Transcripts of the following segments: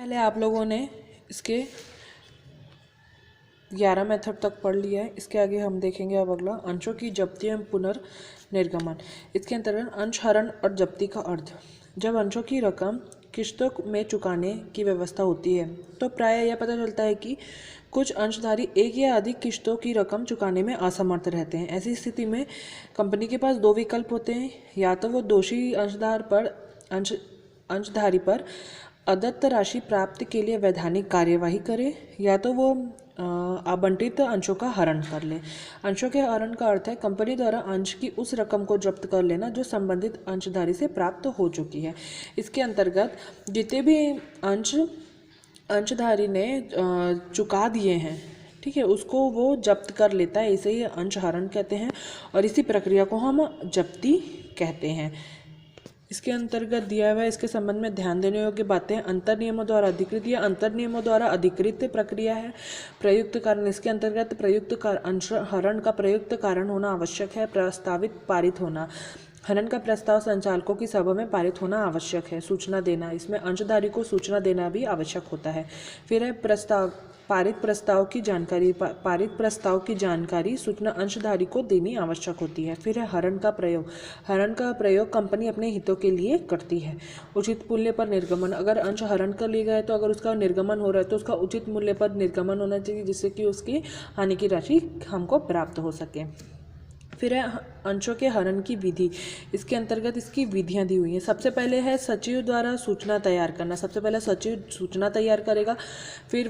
पहले आप लोगों ने इसके 11 मेथड तक पढ़ लिया है। इसके आगे हम देखेंगे अब अगला अंशों की जब्ती एवं पुनर्निर्गमन। इसके अंतर्गत अंश हरण और जब्ती का अर्थ। जब अंशों की रकम किस्तों में चुकाने की व्यवस्था होती है तो प्रायः यह पता चलता है कि कुछ अंशधारी एक या अधिक किस्तों की रकम चुकाने में असमर्थ रहते हैं। ऐसी स्थिति में कंपनी के पास दो विकल्प होते हैं, या तो वो दोषी अंशधारी पर अदत्त राशि प्राप्ति के लिए वैधानिक कार्यवाही करे, या तो वो आवंटित अंशों का हरण कर ले। अंशों के हरण का अर्थ है कंपनी द्वारा अंश की उस रकम को जब्त कर लेना जो संबंधित अंशधारी से प्राप्त हो चुकी है। इसके अंतर्गत जितने भी अंशधारी ने चुका दिए हैं, ठीक है, उसको वो जब्त कर लेता है। इसे ही अंश हरण कहते हैं और इसी प्रक्रिया को हम जब्ती कहते हैं। इसके अंतर्गत दिया हुआ है, इसके संबंध में ध्यान देने योग्य बातें। अंतर नियमों द्वारा अधिकृत या अंतर नियमों द्वारा अधिकृत प्रक्रिया है। प्रयुक्त कारण, इसके अंतर्गत प्रयुक्त अंश हरण का प्रयुक्त कारण होना आवश्यक है। प्रस्तावित पारित होना, हरण का प्रस्ताव संचालकों की सभा में पारित होना आवश्यक है। सूचना देना, इसमें अंशधारी को सूचना देना भी आवश्यक होता है। फिर है पारित प्रस्ताव की जानकारी सूचना अंशधारी को देनी आवश्यक होती है। फिर है हरण का प्रयोग कंपनी अपने हितों के लिए करती है। उचित मूल्य पर निर्गमन, अगर अंश हरण कर लिया गया है तो अगर उसका निर्गमन हो रहा है तो उसका उचित मूल्य पर निर्गमन होना चाहिए, जिससे कि उसकी हानि की राशि हमको प्राप्त हो सके। फिर है अंशों के हरण की विधि। इसके अंतर्गत इसकी विधियां दी हुई हैं। सबसे पहले है सचिव द्वारा सूचना तैयार करना। सबसे पहले सचिव सूचना तैयार करेगा, फिर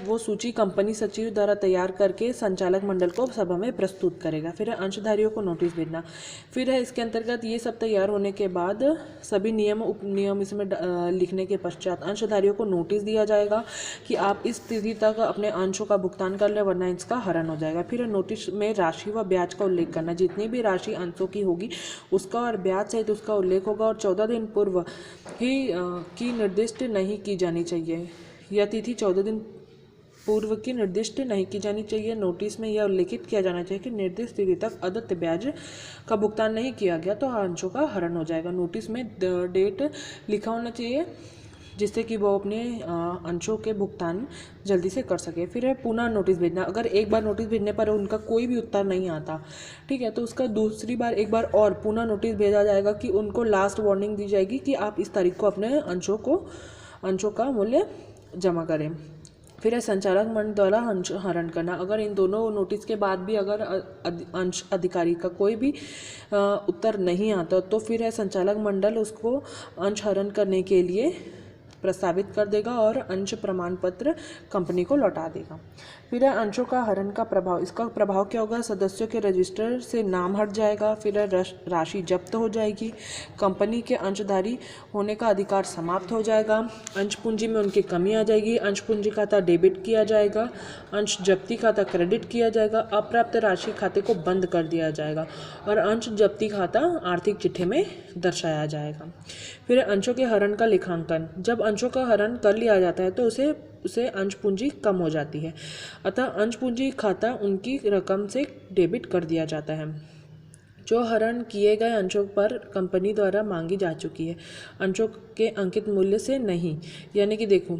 वो सूची कंपनी सचिव द्वारा तैयार करके संचालक मंडल को सभा में प्रस्तुत करेगा। फिर है अंशधारियों को नोटिस भेजना। फिर है इसके अंतर्गत ये सब तैयार होने के बाद सभी नियम उपनियम इसमें लिखने के पश्चात अंशधारियों को नोटिस दिया जाएगा कि आप इस तिथि तक अपने अंशों का भुगतान कर ले, वरना इसका हरण हो जाएगा। फिर नोटिस में राशि व ब्याज का उल्लेख करना। जितनी भी राशि अंशों की होगी उसका और ब्याज सहित उसका उल्लेख होगा और 14 दिन पूर्व ही की निर्दिष्ट नहीं की जानी चाहिए। यह तिथि 14 दिन पूर्व की निर्दिष्ट नहीं की जानी चाहिए। नोटिस में यह उल्लेखित किया जाना चाहिए कि निर्दिष्ट तिथि तक अदत्त ब्याज का भुगतान नहीं किया गया तो अंशों का हरण हो जाएगा। नोटिस में डेट लिखा होना चाहिए जिससे कि वो अपने अंशों के भुगतान जल्दी से कर सके। फिर है पुनः नोटिस भेजना। अगर एक बार नोटिस भेजने पर उनका कोई भी उत्तर नहीं आता, ठीक है, तो उसका दूसरी बार एक बार और पुनः नोटिस भेजा जाएगा कि उनको लास्ट वार्निंग दी जाएगी कि आप इस तारीख को अपने अंशों का मूल्य जमा करें। फिर है संचालक मंडल द्वारा अंश हरण करना। अगर इन दोनों नोटिस के बाद भी अगर अंश अधिकारी का कोई भी उत्तर नहीं आता तो फिर है संचालक मंडल उसको अंश हरण करने के लिए प्रस्तावित कर देगा और अंश प्रमाण पत्र कंपनी को लौटा देगा। फिर है अंशों का हरण का प्रभाव। इसका प्रभाव क्या होगा? सदस्यों के रजिस्टर से नाम हट जाएगा। फिर राशि जब्त हो जाएगी। कंपनी के अंशधारी होने का अधिकार समाप्त हो जाएगा। अंश पूंजी में उनकी कमी आ जाएगी। अंश पूंजी खाता डेबिट किया जाएगा। अंश जब्ती खाता क्रेडिट किया जाएगा। अप्राप्त राशि खाते को बंद कर दिया जाएगा और अंश जब्ती खाता आर्थिक चिट्ठे में दर्शाया जाएगा। फिर अंशों के हरण का लेखांकन। जब अंशों का हरण कर लिया जाता है तो उसे अंश पूंजी कम हो जाती है, अतः अंश पूंजी खाता उनकी रकम से डेबिट कर दिया जाता है जो हरण किए गए अंशों पर कंपनी द्वारा मांगी जा चुकी है, अंशों के अंकित मूल्य से नहीं। यानी कि देखो,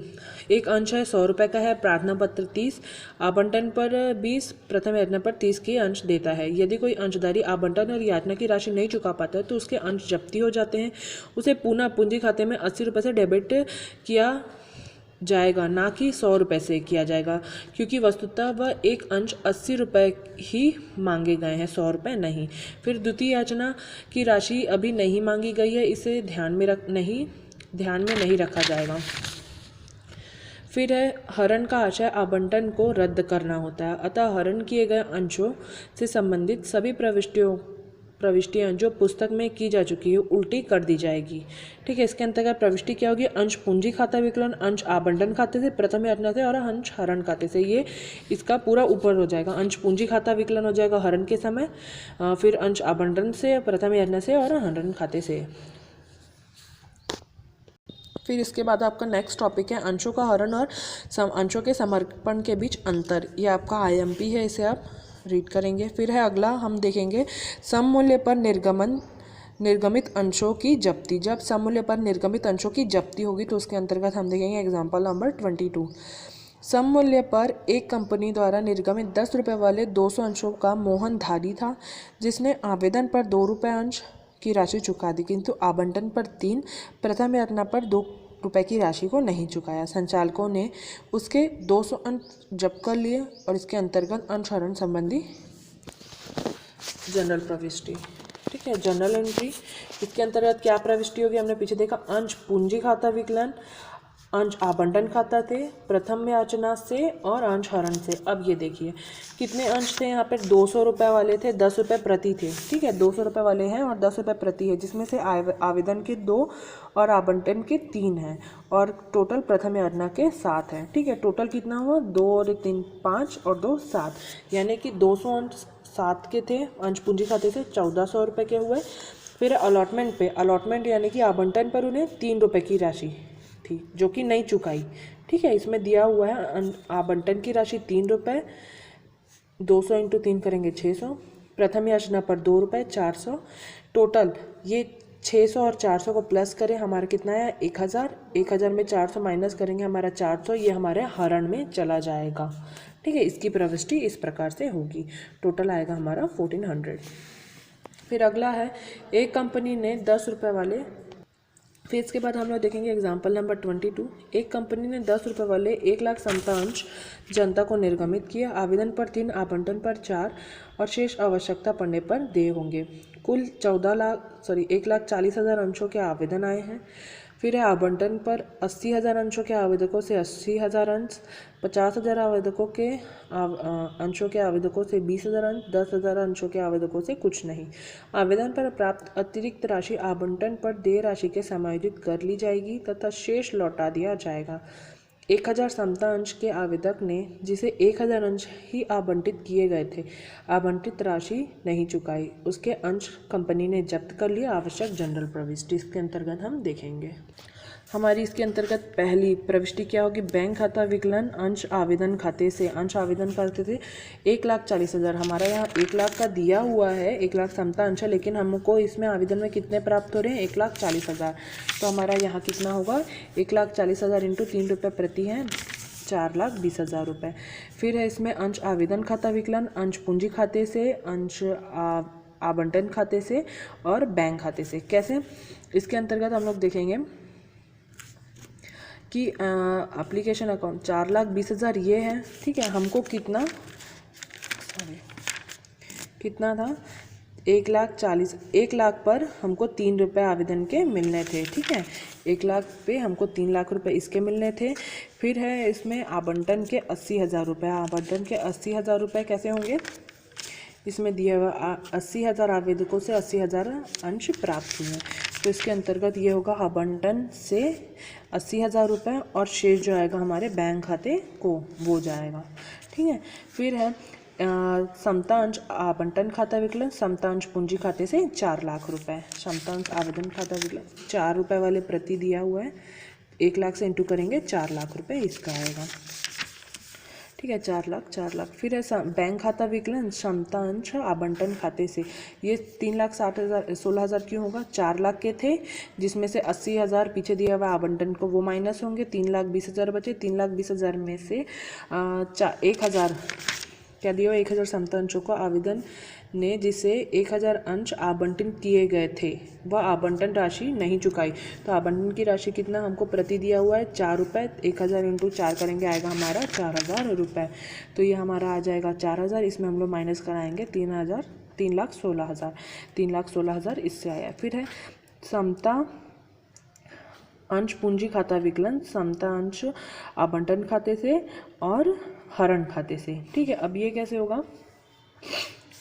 एक अंश है 100 रुपये का है, प्रार्थना पत्र 30, आवंटन पर 20, प्रथम याचना पर 30 के अंश देता है। यदि कोई अंशधारी आवंटन और याचना की राशि नहीं चुका पाता है तो उसके अंश जब्ती हो जाते हैं। उसे पुनः पूंजी खाते में 80 रुपये से डेबिट किया जाएगा, ना कि 100 रुपये से किया जाएगा, क्योंकि वस्तुतः वह एक अंश 80 रुपये ही मांगे गए हैं, 100 रुपये नहीं। फिर द्वितीय याचना की राशि अभी नहीं मांगी गई है, इसे ध्यान में नहीं रखा जाएगा। फिर है हरण का आशय आवंटन को रद्द करना होता है, अतः हरण किए गए अंशों से संबंधित सभी प्रविष्टियाँ जो पुस्तक में की जा चुकी है उल्टी कर दी जाएगी। ठीक है, इसके अंतर्गत प्रविष्टि क्या होगी? अंश पूंजी खाता विकलन, अंश आवंटन खाते से, प्रथम याचना से और अंश हरण खाते से। ये इसका पूरा ऊपर हो जाएगा। अंश पूंजी खाता विकलन हो जाएगा हरण के समय, फिर अंश आवंटन से, प्रथम याचना से और हरण खाते से। फिर इसके बाद आपका नेक्स्ट टॉपिक है अंशों का हरण और अंशों के समर्पण के बीच अंतर। ये आपका IMP है, इसे आप रीड करेंगे। फिर है अगला हम देखेंगे सम मूल्य पर निर्गमन निर्गमित अंशों की जब्ती। जब सममूल्य पर निर्गमित अंशों की जब्ती होगी तो उसके अंतर्गत हम देखेंगे एग्जाम्पल नंबर 22। सममूल्य पर एक कंपनी द्वारा निर्गमित 10 रुपये वाले 200 अंशों का मोहन धारी था, जिसने आवेदन पर 2 रुपये अंश की राशि चुका दी, किंतु आवंटन पर 3, प्रथम यातना पर 2 रुपये की राशि को नहीं चुकाया। संचालकों ने उसके 200 अंश जब्त कर लिए और इसके अंतर्गत अंशहरण संबंधी जनरल प्रविष्टि। ठीक है, जनरल एंट्री। इसके अंतर्गत क्या प्रविष्टि होगी, हमने पीछे देखा अंश पूंजी खाता विकलन, अंश आवंटन खाता थे, प्रथम याचना से और अंश हरण से। अब ये देखिए कितने अंश थे यहाँ पे, 200 रुपये वाले थे, 10 रुपये प्रति थे। ठीक है, 200 रुपये वाले हैं और 10 रुपये प्रति है, जिसमें से आवेदन के 2 और आवंटन के 3 हैं और टोटल प्रथम याचना के 7 हैं। ठीक है, टोटल कितना हुआ, 2 और 3 5 और 2 7, यानी कि 200 अंश 7 के थे, अंश पूंजी खाते से 1400 रुपये के हुए। फिर अलॉटमेंट पे, अलॉटमेंट यानी कि आवंटन पर उन्हें 3 रुपये की राशि थी जो कि नहीं चुकाई। ठीक है, इसमें दिया हुआ है आवंटन की राशि 3 रुपये, 200 इंटू 3 करेंगे 600, प्रथम याचना पर 2 रुपये 400, टोटल ये 600 और 400 को प्लस करें हमारा कितना है 1000, 1000 में 400 माइनस करेंगे हमारा 400, ये हमारे हरण में चला जाएगा। ठीक है, इसकी प्रविष्टि इस प्रकार से होगी, टोटल आएगा हमारा 1400। फिर अगला है एक कंपनी ने 10 रुपये वाले, फिर इसके बाद हम लोग देखेंगे एग्जाम्पल नंबर 22। एक कंपनी ने 10 रुपये वाले 1 लाख अंश जनता को निर्गमित किया, आवेदन पर 3, आवंटन पर 4 और शेष आवश्यकता पड़ने पर देय होंगे। कुल 1,40,000 अंशों के आवेदन आए हैं। फिर है आवंटन पर 80,000 अंशों के आवेदकों से 80,000 अंश, 50,000 आवेदकों के अंशों के आवेदकों से 20,000 अंश, 10,000 अंशों के आवेदकों से कुछ नहीं। आवेदन पर प्राप्त अतिरिक्त राशि आवंटन पर देय राशि के समायोजित कर ली जाएगी तथा शेष लौटा दिया जाएगा। 1000 समता अंश के आवेदक ने, जिसे 1000 अंश ही आवंटित किए गए थे, आवंटित राशि नहीं चुकाई, उसके अंश कंपनी ने जब्त कर लिया। आवश्यक जनरल प्रविष्टि इसके अंतर्गत हम देखेंगे। हमारी इसके अंतर्गत पहली प्रविष्टि क्या होगी, बैंक खाता विकलन अंश आवेदन खाते से, अंश आवेदन खाते से 1,40,000, हमारा यहाँ 1 लाख का दिया हुआ है, 1 लाख समता अंश है, लेकिन हमको इसमें आवेदन में कितने प्राप्त हो रहे हैं 1,40,000, तो हमारा यहाँ कितना होगा 1,40,000 इंटू 3 रुपये प्रति हैं 4,20,000 रुपये। फिर है इसमें अंश आवेदन खाता विकलन अंश पूंजी खाते से, अंश आवंटन खाते से और बैंक खाते से। कैसे, इसके अंतर्गत हम लोग देखेंगे कि एप्लीकेशन अकाउंट 4,20,000 ये है। ठीक है, हमको कितना था 1 लाख पर हमको 3 रुपये आवेदन के मिलने थे। ठीक है, 1 लाख पे हमको 3 लाख रुपए इसके मिलने थे। फिर है इसमें आवंटन के 80,000 रुपये, आवंटन के 80,000 रुपये कैसे होंगे, इसमें दिया हुआ 80,000 आवेदकों से 80,000 अंश प्राप्त हुए, तो इसके अंतर्गत ये होगा आवंटन से 80,000 रुपये और शेष जो आएगा हमारे बैंक खाते को वो जाएगा। ठीक है, फिर है समता अंश आवंटन खाता विकलन समता अंश पूंजी खाते से 4 लाख रुपए, समता अंश आवेदन खाता विकलन 4 रुपये वाले प्रति दिया हुआ है, 1 लाख से इंटू करेंगे 4 लाख रुपए इसका आएगा। ठीक है, 4 लाख। फिर है बैंक खाता विकलन क्षमता अंश आवंटन खाते से, ये 3,60,000 क्यों होगा, 4 लाख के थे जिसमें से 80,000 पीछे दिया हुआ आवंटन को वो माइनस होंगे, 3,20,000 बचे, 3,20,000 में से 1,000 क्या दिया हुआ 1,000 समता अंशों को आवेदन ने जिसे 1,000 अंश आवंटित किए गए थे वह आवंटन राशि नहीं चुकाई, तो आवंटन की राशि कितना हमको प्रति दिया हुआ है 4 रुपये, 1,000 इंटू 4 करेंगे आएगा हमारा 4,000 रुपये, तो ये हमारा आ जाएगा 4,000, इसमें हम लोग माइनस कराएंगे 3,16,000 इससे आया। फिर है समता अंश पूंजी खाता विकलन समता अंश आवंटन खाते से और हरण खाते से। ठीक है, अब ये कैसे होगा,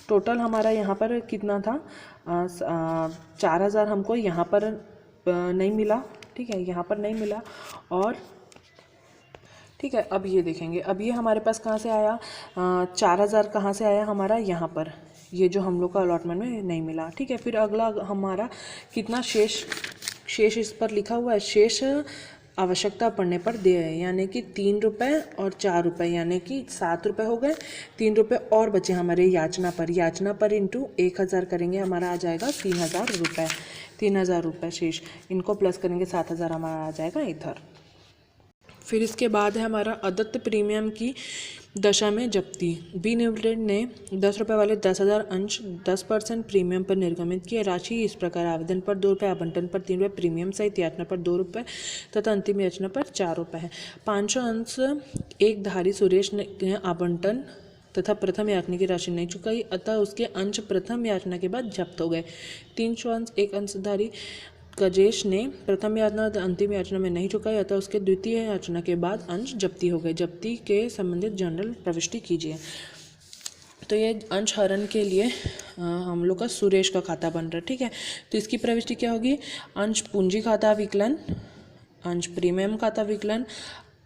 टोटल हमारा यहाँ पर कितना था 4,000 हमको यहाँ पर नहीं मिला। ठीक है, यहाँ पर नहीं मिला और ठीक है, अब ये देखेंगे, अब ये हमारे पास कहाँ से आया 4,000 कहाँ से आया हमारा यहाँ पर, ये जो हम लोग का अलॉटमेंट में नहीं मिला। ठीक है, फिर अगला हमारा कितना शेष इस पर लिखा हुआ है, शेष आवश्यकता पड़ने पर देय है, यानी कि 3 रुपये और 4 रुपये, यानी कि 7 रुपये हो गए। 3 रुपये और बचे हमारे याचना पर इंटू 1000 करेंगे, हमारा आ जाएगा 3000 रुपये। 3000 रुपये शेष, इनको प्लस करेंगे 7000, हमारा आ जाएगा इधर। फिर इसके बाद है हमारा अदत्त प्रीमियम की दशा में जब्ती। बी लिमिटेड ने 10 रुपये वाले 10,000 अंश 10% प्रीमियम पर निर्गमित किए। राशि इस प्रकार: आवेदन पर 2 रुपये, आवंटन पर 3 रुपये, प्रीमियम सहित याचना पर 2 रुपये तथा अंतिम याचना पर 4 रुपये है। 500 अंश एक धारी सुरेश ने आवंटन तथा प्रथम याचना की राशि नहीं चुकाई, अतः उसके अंश प्रथम याचना के बाद जब्त हो गए। 300 अंश एक अंशधारी गजेश ने प्रथम याचना और अंतिम याचना में नहीं चुकाई, अतः उसके द्वितीय याचना के बाद अंश जब्ती हो गए। जब्ती के संबंधित जनरल प्रविष्टि कीजिए। तो ये अंश हरण के लिए हम लोग का सुरेश का खाता बन रहा है, ठीक है। तो इसकी प्रविष्टि क्या होगी? अंश पूंजी खाता विकलन, अंश प्रीमियम खाता विकलन,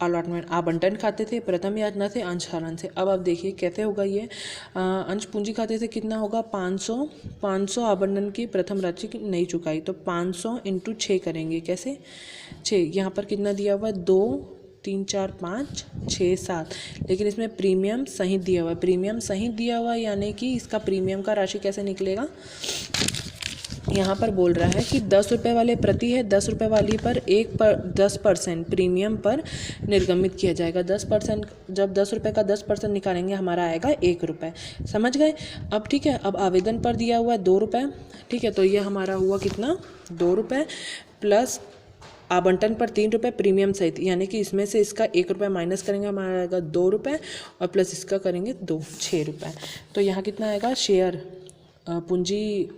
अलॉटमेंट आवंटन खाते थे, प्रथम याचना से, अंश हरण से। अब आप देखिए कैसे होगा ये। अंश पूंजी खाते से कितना होगा? 500 आवंटन की प्रथम राशि नहीं चुकाई, तो 500 इंटू 6 करेंगे। कैसे? 6, यहाँ पर कितना दिया हुआ है? 2 3 4 5 6 7, लेकिन इसमें प्रीमियम सहित दिया हुआ है। प्रीमियम सहित दिया हुआ है यानी कि इसका प्रीमियम का राशि कैसे निकलेगा? यहाँ पर बोल रहा है कि 10 रुपये वाले प्रति है, 10 रुपये वाली पर 10% प्रीमियम पर निर्गमित किया जाएगा। 10%, जब 10 रुपये का 10% निकालेंगे हमारा आएगा 1 रुपये। समझ गए? अब ठीक है, अब आवेदन पर दिया हुआ है 2 रुपये, ठीक है, तो ये हमारा हुआ कितना? 2 रुपये प्लस आवंटन पर 3 रुपये प्रीमियम सहित, यानी कि इसमें से इसका 1 रुपये माइनस करेंगे, हमारा आएगा 2 रुपये और प्लस इसका करेंगे 6 रुपये। तो यहाँ कितना आएगा? शेयर पूंजी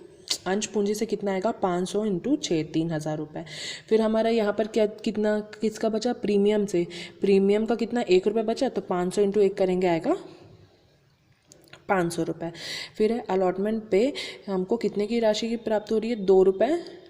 अंश पूंजी से कितना आएगा? 500 इंटू 6, 3000 रुपये। फिर हमारा यहाँ पर क्या कितना किसका बचा? प्रीमियम से। प्रीमियम का कितना? 1 रुपये बचा, तो 500 इंटू 1 करेंगे, आएगा 500 रुपये। फिर है अलॉटमेंट पे हमको कितने की राशि की प्राप्त हो रही है? 2 रुपये,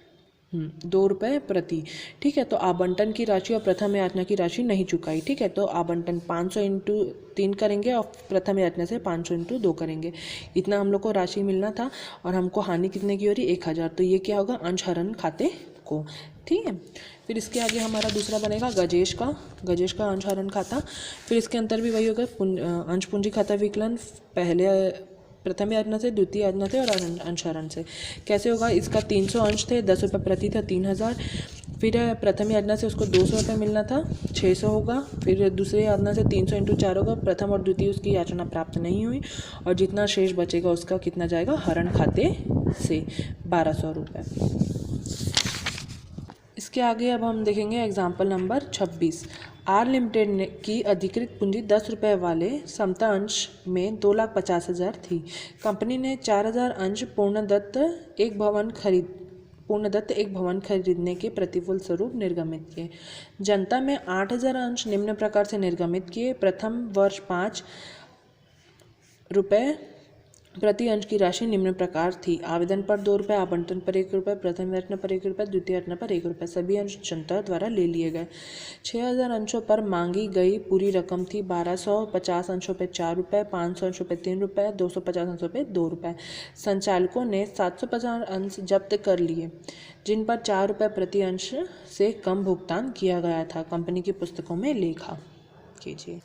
2 रुपये प्रति, ठीक है। तो आवंटन की राशि और प्रथम याचना की राशि नहीं चुकाई, ठीक है। तो आवंटन 500 इंटू 3 करेंगे और प्रथम याचना से 500 इंटू 2 करेंगे। इतना हम लोग को राशि मिलना था और हमको हानि कितने की हो रही? 1000। तो ये क्या होगा? अंश हरण खाते को, ठीक है। फिर इसके आगे हमारा दूसरा बनेगा गजेश का अंश हरण खाता। फिर इसके अंतर भी वही होगा, अंश पूंजी खाता विकलन पहले प्रथम याचना से, द्वितीय याचना से और अंश हरण से। कैसे होगा? इसका 300 अंश थे, 10 रुपये प्रति था, 3000। फिर प्रथम याचना से उसको 200 रुपये मिलना था, 600 होगा। फिर दूसरे याचना से 300 इंटू 4 होगा। प्रथम और द्वितीय उसकी याचना प्राप्त नहीं हुई और जितना शेष बचेगा उसका कितना जाएगा? हरण खाते से 1200 रुपये। इसके आगे अब हम देखेंगे एग्जाम्पल नंबर 26। आर लिमिटेड की अधिकृत पूंजी 10 रुपये वाले समता अंश में 2,50,000 थी। कंपनी ने 4000 अंश पूर्णदत्त एक भवन खरीदने के प्रतिफल स्वरूप निर्गमित किए। जनता में 8000 अंश निम्न प्रकार से निर्गमित किए। प्रथम वर्ष 5 रुपये प्रति अंश की राशि निम्न प्रकार थी। आवेदन पर 2 रुपये, आवंटन पर 1 रुपये, प्रथम याचना पर 1 रुपये, द्वितीय याचना पर 1 रुपये। सभी अंश जनता द्वारा ले लिए गए। 6000 अंशों पर मांगी गई पूरी रकम थी 1250 अंशों पर 4 रुपये, 500 अंशों पर 3 रुपये, 250 अंशों पर 2 रुपये। संचालकों ने 750 अंश जब्त कर लिए, जिन पर 4 रुपये प्रति अंश से कम भुगतान किया गया था। कंपनी की पुस्तकों में लेखा कीजिए।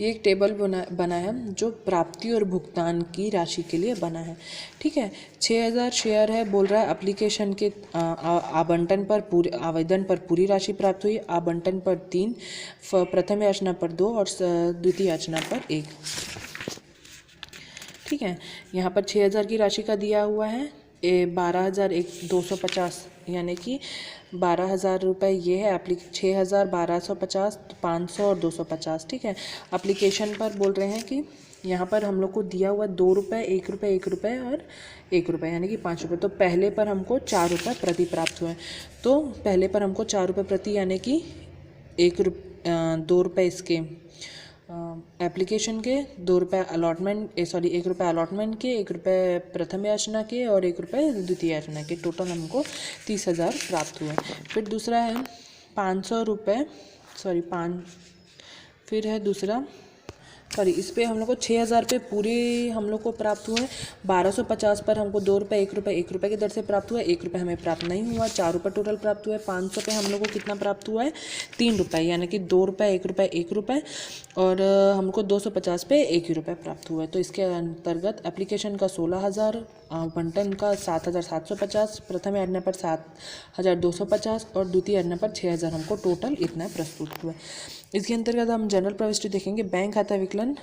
ये एक टेबल बना है जो प्राप्ति और भुगतान की राशि के लिए बना है, ठीक है। 6000 शेयर है, बोल रहा है एप्लीकेशन के आवंटन पर आवेदन पर पूरी राशि प्राप्त हुई। आवंटन पर 3, प्रथम याचना पर 2 और द्वितीय याचना पर 1, ठीक है। यहाँ पर 6000 की राशि का दिया हुआ है, 12,250 यानी कि 12,000 रुपये ये है। 6000, 1250, 500 और 250, ठीक है। एप्लीकेशन पर बोल रहे हैं कि यहाँ पर हम लोग को दिया हुआ 2 रुपये, 1 रुपये, 1 रुपये और 1 रुपये, यानी कि 5 रुपये। तो पहले पर हमको 4 रुपये प्रति प्राप्त हुए। तो पहले पर हमको 4 रुपये प्रति यानी कि 2 रुपये इसके एप्लीकेशन के, 2 रुपये अलॉटमेंट 1 रुपये अलॉटमेंट के, 1 रुपये प्रथम याचना के और 1 रुपये द्वितीय याचना के। टोटल हमको 30,000 प्राप्त हुए। फिर दूसरा है 500 रुपये, फिर है दूसरा सॉरी इस पे हम लोग को 6,000 रुपये पूरे हम लोग को प्राप्त हुआ है। 1250 पर हमको 2 रुपये 1 रुपये की दर से प्राप्त हुआ है। 1 रुपये हमें प्राप्त नहीं हुआ। 4 रुपये टोटल प्राप्त हुआ है। 500 पे हम लोग को कितना प्राप्त हुआ है? 3 रुपये, यानी कि 2 रुपये 1 रुपये और हमको 250 पे 1 ही रुपये प्राप्त हुआ है। तो इसके अंतर्गत एप्लीकेशन का 16,000, आवंटन का 7,750, प्रथम याजना पर 7,250 और द्वितीय याजना पर 6,000 हमको टोटल इतना प्रस्तुत हुआ है। इसके अंतर्गत हम जनरल प्रविष्टि देखेंगे। बैंक खाता विकलन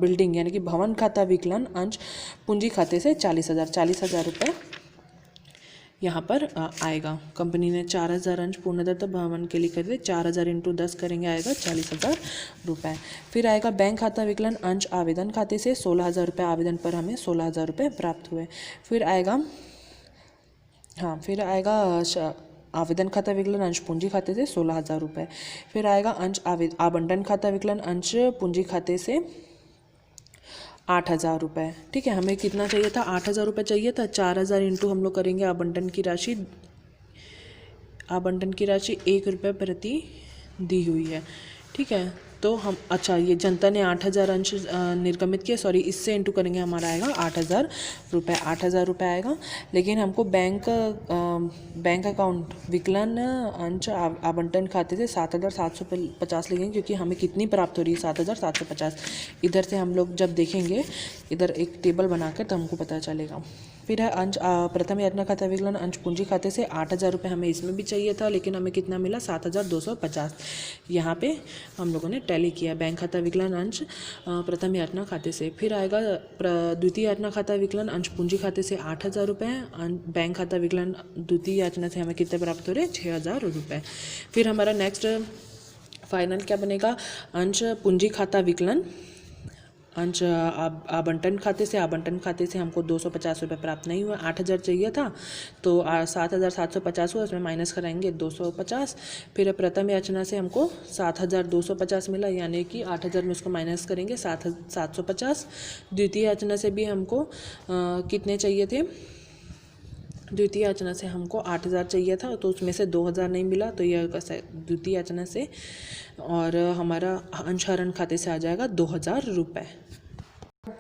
बिल्डिंग यानी कि भवन खाता विकलन अंश पूंजी खाते से 40,000 रुपये यहाँ पर आएगा। कंपनी ने 4,000 अंश पूर्णदत्त भवन के लिए खरीदे। 4,000 इंटू 10 करेंगे, आएगा 40,000 रुपये। फिर आएगा बैंक खाता विकलन अंश आवेदन खाते से 16,000 रुपये। आवेदन पर हमें 16,000 रुपये प्राप्त हुए। फिर आएगा आवेदन खाता विकलन अंश पूंजी खाते से 16,000 रुपये। फिर आएगा अंश आवंटन खाता विकलन अंश पूंजी खाते से 8,000 रुपये। ठीक है, हमें कितना चाहिए था? 8,000 रुपये चाहिए था। 4,000 इंटू हम लोग करेंगे आवंटन की राशि 1 रुपये प्रति दी हुई है। ठीक है, तो हम ये जनता ने 8,000 अंश निर्गमित किया, सॉरी इससे इंटू करेंगे, हमारा आएगा 8,000 रुपये। 8,000 रुपये आएगा। लेकिन हमको बैंक अकाउंट विकलन अंश आवंटन खाते से 7,750 लेंगे, क्योंकि हमें कितनी प्राप्त हो रही है? 7,750। इधर से हम लोग जब देखेंगे, इधर एक टेबल बनाकर, तो हमको पता चलेगा। फिर है अंश प्रथम यातना खाता विकलन अंश पूंजी खाते से 8,000 रुपये हमें इसमें भी चाहिए था, लेकिन हमें कितना मिला? 7,250। यहाँ पे हम लोगों ने टैली किया। बैंक खाता विकलन अंश प्रथम यातना खाते से। फिर आएगा द्वितीय यातना खाता विकलन अंश पूंजी खाते से 8,000 रुपये। बैंक खाता विकलन द्वितीय यातना से हमें कितने प्राप्त हो रहे? 6,000 रुपये। फिर हमारा नेक्स्ट फाइनल क्या बनेगा? अंश पूंजी खाता विकलन अंश आवंटन खाते से। आवंटन खाते से हमको 250 रुपये प्राप्त नहीं हुआ। 8,000 चाहिए था, तो 7,750 हुआ, उसमें माइनस कराएंगे 250। फिर प्रथम याचना से हमको 7,250 मिला, यानी कि 8,000 में उसको माइनस करेंगे 750। द्वितीय याचना से भी हमको कितने चाहिए थे? द्वितीय याचना से हमको 8,000 चाहिए था, तो उसमें से 2,000 नहीं मिला, तो यह द्वितीय याचना से, और हमारा अंशहरण खाते से आ जाएगा 2,000 रुपये।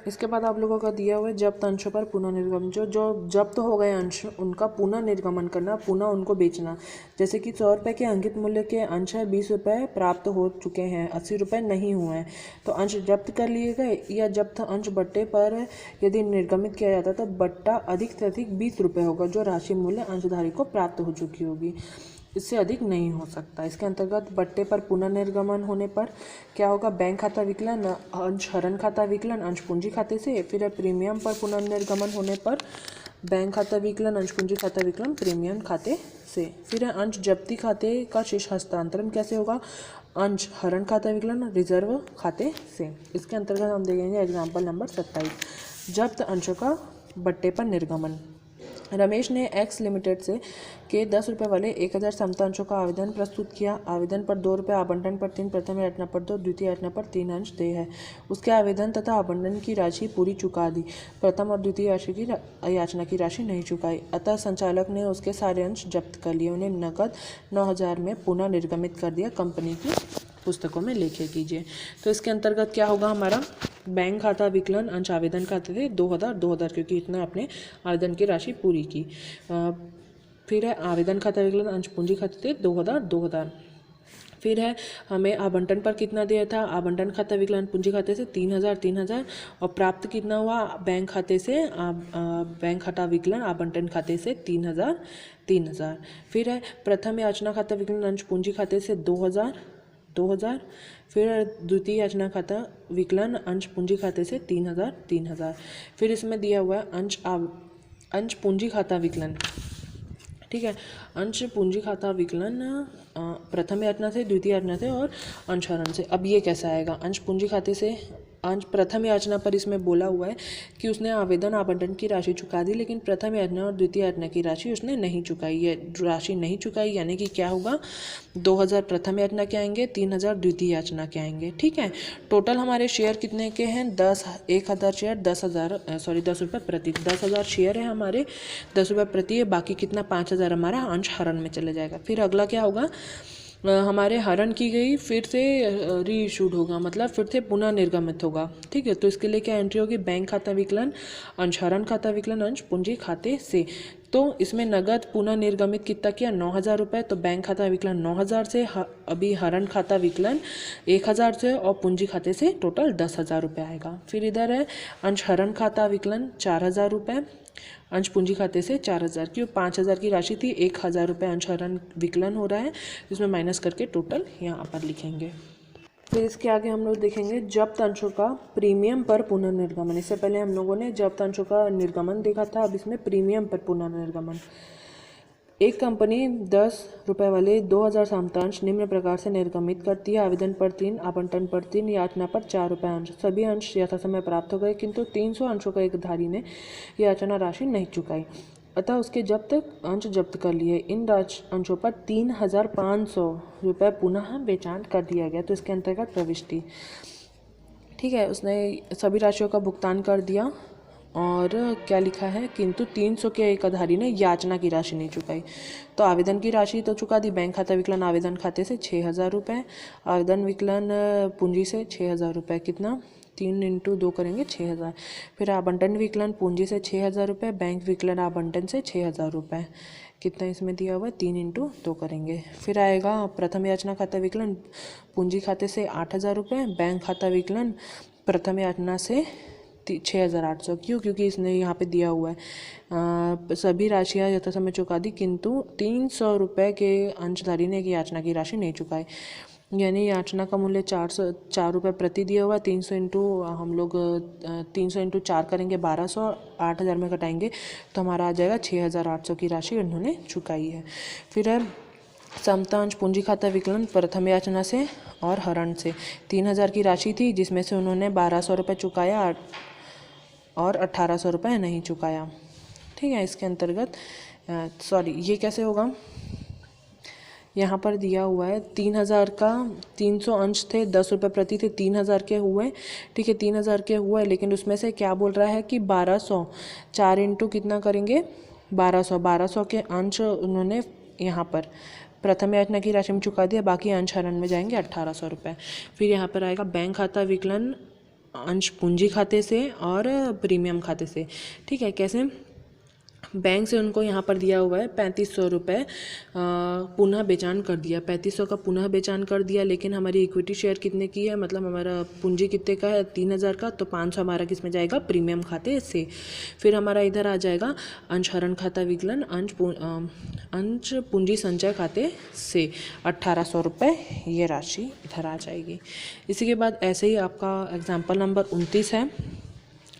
इसके बाद आप लोगों का दिया हुआ है जब्त अंशों पर पुनः निर्गमन। जो जब्त हो गए अंश, उनका पुनः निर्गमन करना, पुनः उनको बेचना। जैसे कि 100 रुपये के अंकित मूल्य के अंश है, 20 रुपये प्राप्त हो चुके हैं, 80 रुपये नहीं हुए हैं, तो अंश जब्त कर लिए गए। या जब्त अंश बट्टे पर यदि निर्गमित किया जाता तो बट्टा अधिक से अधिक 20 रुपये होगा, जो राशि मूल्य अंशधारी को प्राप्त हो चुकी होगी, इससे अधिक नहीं हो सकता। इसके अंतर्गत बट्टे पर पुनर्निर्गमन होने पर क्या होगा? बैंक खाता विकलन अंश हरण खाता विकलन अंश पूंजी खाते से। फिर प्रीमियम पर पुनर्निर्गमन होने पर बैंक खाता विकलन अंश पूंजी खाता विकलन प्रीमियम खाते से। फिर अंश जब्ती खाते का शेष हस्तांतरण कैसे होगा? अंश हरण खाता विकलन रिजर्व खाते से। इसके अंतर्गत हम देखेंगे एग्जाम्पल नंबर 27, जब्त अंशों का बट्टे पर निर्गमन। रमेश ने एक्स लिमिटेड से के 10 रुपये वाले 1,000 समता अंशों का आवेदन प्रस्तुत किया। आवेदन पर 2 रुपये, आवंटन पर 3, प्रथम याचना पर 2, द्वितीय याचना पर 3 अंश देय है। उसके आवेदन तथा आवंटन की राशि पूरी चुका दी, प्रथम और द्वितीय याचना की राशि नहीं चुकाई। अतः संचालक ने उसके सारे अंश जब्त कर लिए, उन्हें नकद 9,000 में पुनः निर्गमित कर दिया। कंपनी की पुस्तकों में लेखे कीजिए। तो इसके अंतर्गत क्या होगा? हमारा बैंक खाता विकलन अंश आवेदन खाते थे 2,000, क्योंकि इतना आपने आवेदन की राशि पूरी की। फिर है आवेदन खाता विकलन अंश पूंजी खाते थे 2,000। फिर है हमें आवंटन पर कितना दिया था? आवंटन खाता विकलन पूंजी खाते से 3,000 और प्राप्त कितना हुआ? बैंक खाते से बैंक खाता विकलन आवंटन खाते से 3,000। फिर है प्रथम याचना खाता विकलन अंश पूंजी खाते से 2,000। फिर द्वितीय याचना खाता विकलन अंश पूंजी खाते से 3,000। फिर इसमें दिया हुआ है अंश पूंजी खाता विकलन। ठीक है, अंश पूंजी खाता विकलन प्रथम याचना से, द्वितीय याचना से और अंशहरण से। अब ये कैसा आएगा? अंश पूंजी खाते से अंश प्रथम याचना पर इसमें बोला हुआ है कि उसने आवेदन आवंटन की राशि चुका दी, लेकिन प्रथम याचना और द्वितीय याचना की राशि उसने नहीं चुकाई। ये राशि नहीं चुकाई, यानी कि क्या होगा? 2,000 प्रथम याचना के आएंगे, 3,000 द्वितीय याचना के आएंगे। ठीक है, टोटल हमारे शेयर कितने के हैं? 1,000 शेयर 10 रुपये प्रति। 10,000 शेयर है हमारे, 10 रुपये प्रति है। बाकी कितना? 5,000 हमारा अंशहरण में चले जाएगा। फिर अगला क्या होगा? हमारे हरण की गई फिर से री इशूड होगा, मतलब फिर से पुनः निर्गमित होगा। ठीक है, तो इसके लिए क्या एंट्री होगी, बैंक खाता विकलन अंश हरण खाता विकलन अंश पूंजी खाते से। तो इसमें नगद पुनः निर्गमित कितना किया, 9,000 रुपये, तो बैंक खाता विकलन 9,000 से, अभी हरण खाता विकलन 1,000 से और पूंजी खाते से टोटल 10,000 रुपये आएगा। फिर इधर है अंश हरण खाता विकलन 4,000 रुपये, अंश पूंजी खाते से 4,000, क्यों 5,000 की राशि थी, 1,000 रुपये अंश हरण विकलन हो रहा है, इसमें माइनस करके टोटल यहाँ पर लिखेंगे। फिर इसके आगे हम लोग देखेंगे जब्त अंशों का प्रीमियम पर पुनर्निर्गमन। इससे पहले हम लोगों ने जब्त अंशों का निर्गमन देखा था, अब इसमें प्रीमियम पर पुनर्निर्गमन। एक कंपनी 10 रुपये वाले 2,000 सामंतांश निम्न प्रकार से निर्गमित करती है। आवेदन पर 3, आवंटन पर 3, याचना पर 4 रुपये अंश। सभी अंश यथासमय प्राप्त हो गए, किंतु 300 अंशों का एक धारी ने याचना राशि नहीं चुकाई, अतः उसके जब्त अंश जब्त कर लिए। इन अंशों पर 3,500 रुपये पुनः बेचान कर दिया गया, तो इसके अंतर्गत प्रविष्टि। ठीक है, उसने सभी राशियों का भुगतान कर दिया और क्या लिखा है, किंतु 300 के एक आधारी ने याचना की राशि नहीं चुकाई। तो आवेदन की राशि तो चुका दी, बैंक खाता विकलन आवेदन खाते से 6,000 रुपये, आवेदन विकलन पूंजी से 6,000 रुपये, कितना 3 × 2 करेंगे 6,000। फिर आवंटन विकलन पूंजी से 6,000 रुपये, बैंक विकलन आवंटन से 6,000 रुपये, कितना इसमें दिया हुआ है 3 × 2 करेंगे। फिर आएगा प्रथम याचना खाता विकलन पूंजी खाते से 8,000 रुपये, बैंक खाता विकलन प्रथम याचना से 6,800, क्यों, क्योंकि इसने यहाँ पे दिया हुआ है सभी राशियाँ यथासमय चुका दी, किंतु 300 रुपये के अंशधारी ने याचना की राशि नहीं चुकाई, यानी याचना का मूल्य 4 रुपये प्रति दिया हुआ। 300 इंटू हम लोग 300 × 4 करेंगे 1,200, 8,000 में घटाएंगे तो हमारा आ जाएगा 6,800 की राशि उन्होंने चुकाई है। फिर है समतांश पूंजी खाता विकलन प्रथम याचना से और हरण से 3,000 की राशि थी, जिसमें से उन्होंने 1,200 रुपये चुकाया और 1,800 रुपये नहीं चुकाया। ठीक है, इसके अंतर्गत ये कैसे होगा, यहाँ पर दिया हुआ है 3,000 का 300 अंश थे, 10 रुपये प्रति थे, 3,000 के हुए। ठीक है, 3,000 के हुए, लेकिन उसमें से क्या बोल रहा है कि 1,200, 4 इंटू कितना करेंगे 1,200 के अंश उन्होंने यहाँ पर प्रथम याचना की राशि में चुका दिया, बाकी अंश हरण में जाएंगे 1,800 रुपये। फिर यहाँ पर आएगा बैंक खाता विकलन अंश पूंजी खाते से और प्रीमियम खाते से। ठीक है, कैसे, बैंक से उनको यहाँ पर दिया हुआ है 3,500 रुपये पुनः बेचान कर दिया, 3,500 का पुनः बेचान कर दिया, लेकिन हमारी इक्विटी शेयर कितने की है, मतलब हमारा पूंजी कितने का है 3,000 का, तो 500 हमारा किस में जाएगा, प्रीमियम खाते से। फिर हमारा इधर आ जाएगा अंश हरण खाता विकलन अंश पूंजी संचय खाते से 1,800 रुपये, ये राशि इधर आ जाएगी। इसी के बाद ऐसे ही आपका एग्जाम्पल नंबर 29 है।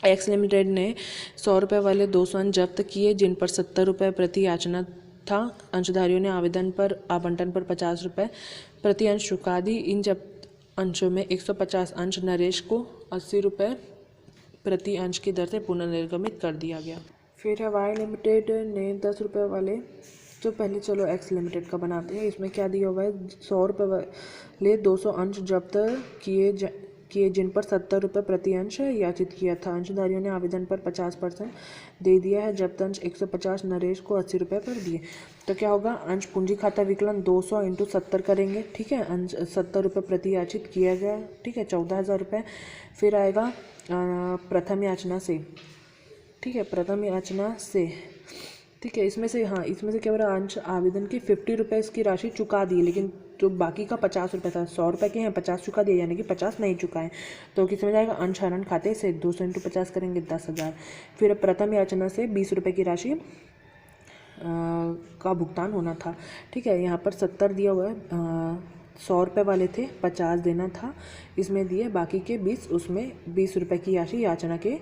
एक्स लिमिटेड ने 100 रुपये वाले 200 अंश जब्त किए, जिन पर 70 रुपये प्रति याचना था। अंशधारियों ने आवेदन पर आवंटन पर 50 रुपये प्रति अंश चुका दी। इन जब्त अंशों में 150 अंश नरेश को 80 रुपये प्रति अंश की दर से पुनर्निर्गमित कर दिया गया। फिर है वाई लिमिटेड ने 10 रुपये वाले, तो पहले चलो एक्स लिमिटेड का बनाते हैं। इसमें क्या दिया हुआ है, 100 रुपये वाले 200 अंश जब्त किए, जिन पर 70 रुपये प्रति अंश याचित किया था। अंशधारियों ने आवेदन पर 50% दे दिया है। जब्त अंश 150 नरेश को 80 रुपये पर दिए, तो क्या होगा, अंश पूंजी खाता विकलन 200 × 70 करेंगे। ठीक है, अंश 70 रुपये प्रति याचित किया गया। ठीक है, 14,000 रुपये। फिर आएगा प्रथम याचना से। ठीक है, प्रथम याचना से, ठीक है, इसमें से क्या हो रहा है, अंश आवेदन की 50 रुपये इसकी राशि चुका दी, लेकिन जो बाकी का 50 रुपये था, 100 रुपये के हैं 50 चुका दिया, यानी कि 50 नहीं चुकाएं, तो किस में जाएगा, अंश हरण खाते से 200 × 50 करेंगे 10,000। फिर प्रथम याचना से 20 रुपये की राशि का भुगतान होना था। ठीक है, यहाँ पर 70 दिया हुआ है, 100 रुपये वाले थे 50 देना था, इसमें दिए, बाकी के 20, उसमें 20 रुपये की राशि याचना के